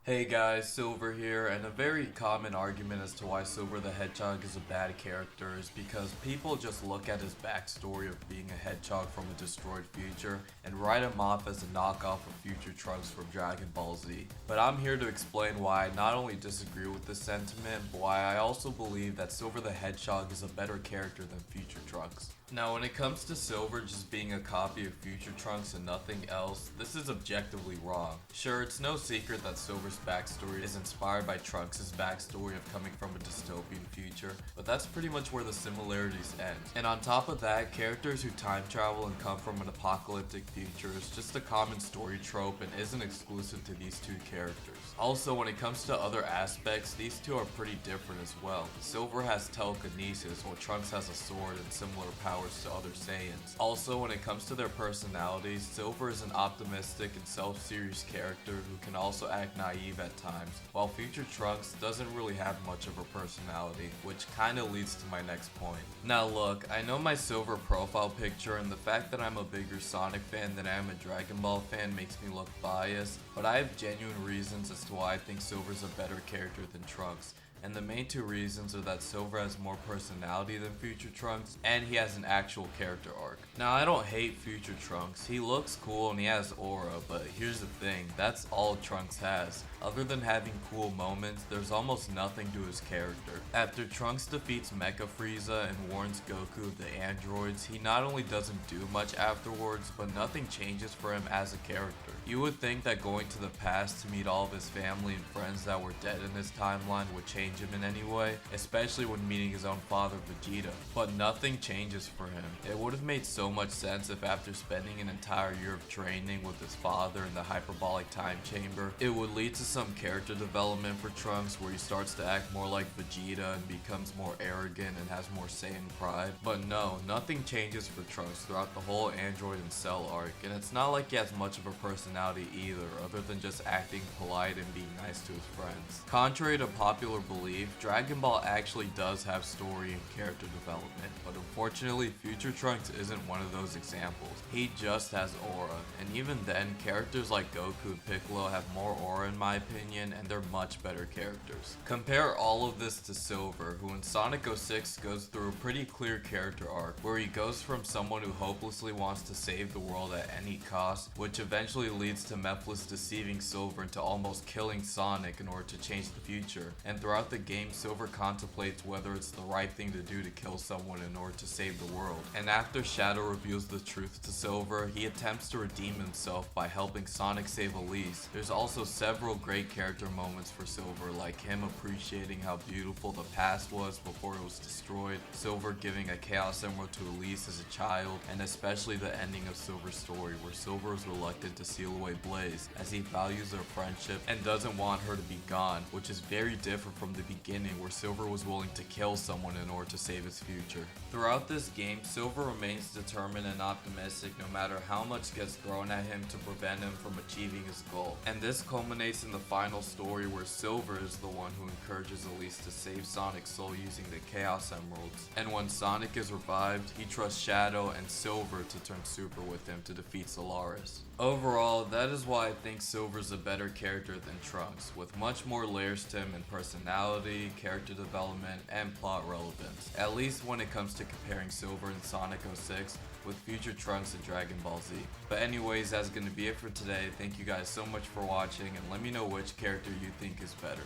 Hey guys, Silver here, and a very common argument as to why Silver the Hedgehog is a bad character is because people just look at his backstory of being a hedgehog from a destroyed future and write him off as a knockoff of future Trunks from Dragon Ball Z. But I'm here to explain why I not only disagree with this sentiment, but why I also believe that Silver the Hedgehog is a better character than future Trunks. Now, when it comes to Silver just being a copy of future Trunks and nothing else, this is objectively wrong. Sure, it's no secret that Silver's backstory is inspired by Trunks' backstory of coming from a dystopian future, but that's pretty much where the similarities end. And on top of that, characters who time travel and come from an apocalyptic future is just a common story trope and isn't exclusive to these two characters. Also, when it comes to other aspects, these two are pretty different as well. Silver has telekinesis, while Trunks has a sword and similar powers to other Saiyans. Also, when it comes to their personalities, Silver is an optimistic and self-serious character who can also act naive at times, while future Trunks doesn't really have much of a personality, which kinda leads to my next point. Now look, I know my Silver profile picture and the fact that I'm a bigger Sonic fan than I am a Dragon Ball fan makes me look biased, but I have genuine reasons as to why I think Silver's a better character than Trunks. And the main two reasons are that Silver has more personality than Future Trunks, and he has an actual character arc. Now, I don't hate Future Trunks. He looks cool and he has aura, but here's the thing, that's all Trunks has. Other than having cool moments, there's almost nothing to his character. After Trunks defeats Mecha Frieza and warns Goku of the androids, he not only doesn't do much afterwards, but nothing changes for him as a character. You would think that going to the past to meet all of his family and friends that were dead in his timeline would change him in any way, especially when meeting his own father Vegeta, but nothing changes for him. It would have made so much sense if after spending an entire year of training with his father in the hyperbolic time chamber, it would lead to some character development for Trunks where he starts to act more like Vegeta and becomes more arrogant and has more Saiyan pride. But no, nothing changes for Trunks throughout the whole Android and Cell arc, and it's not like he has much of a personality either, other than just acting polite and being nice to his friends. Contrary to popular belief, Dragon Ball actually does have story and character development, but unfortunately Future Trunks isn't one of those examples. He just has aura, and even then, characters like Goku and Piccolo have more aura in my opinion, and they're much better characters. Compare all of this to Silver, who in Sonic 06 goes through a pretty clear character arc, where he goes from someone who hopelessly wants to save the world at any cost, which eventually leads to Mephiles deceiving Silver into almost killing Sonic in order to change the future, and throughout the game Silver contemplates whether it's the right thing to do to kill someone in order to save the world. And after Shadow reveals the truth to Silver, he attempts to redeem himself by helping Sonic save Elise. There's also several great character moments for Silver, like him appreciating how beautiful the past was before it was destroyed, Silver giving a Chaos Emerald to Elise as a child, and especially the ending of Silver's story where Silver is reluctant to seal away Blaze as he values their friendship and doesn't want her to be gone, which is very different from the beginning where Silver was willing to kill someone in order to save his future. Throughout this game, Silver remains determined and optimistic no matter how much gets thrown at him to prevent him from achieving his goal. And this culminates in the final story where Silver is the one who encourages Elise to save Sonic's soul using the Chaos Emeralds. And when Sonic is revived, he trusts Shadow and Silver to turn Super with him to defeat Solaris. Overall, that is why I think Silver's a better character than Trunks, with much more layers to him in personality, character development, and plot relevance, at least when it comes to comparing Silver and Sonic 06 with future Trunks and Dragon Ball Z. But anyways, that's gonna be it for today. Thank you guys so much for watching, and let me know which character you think is better.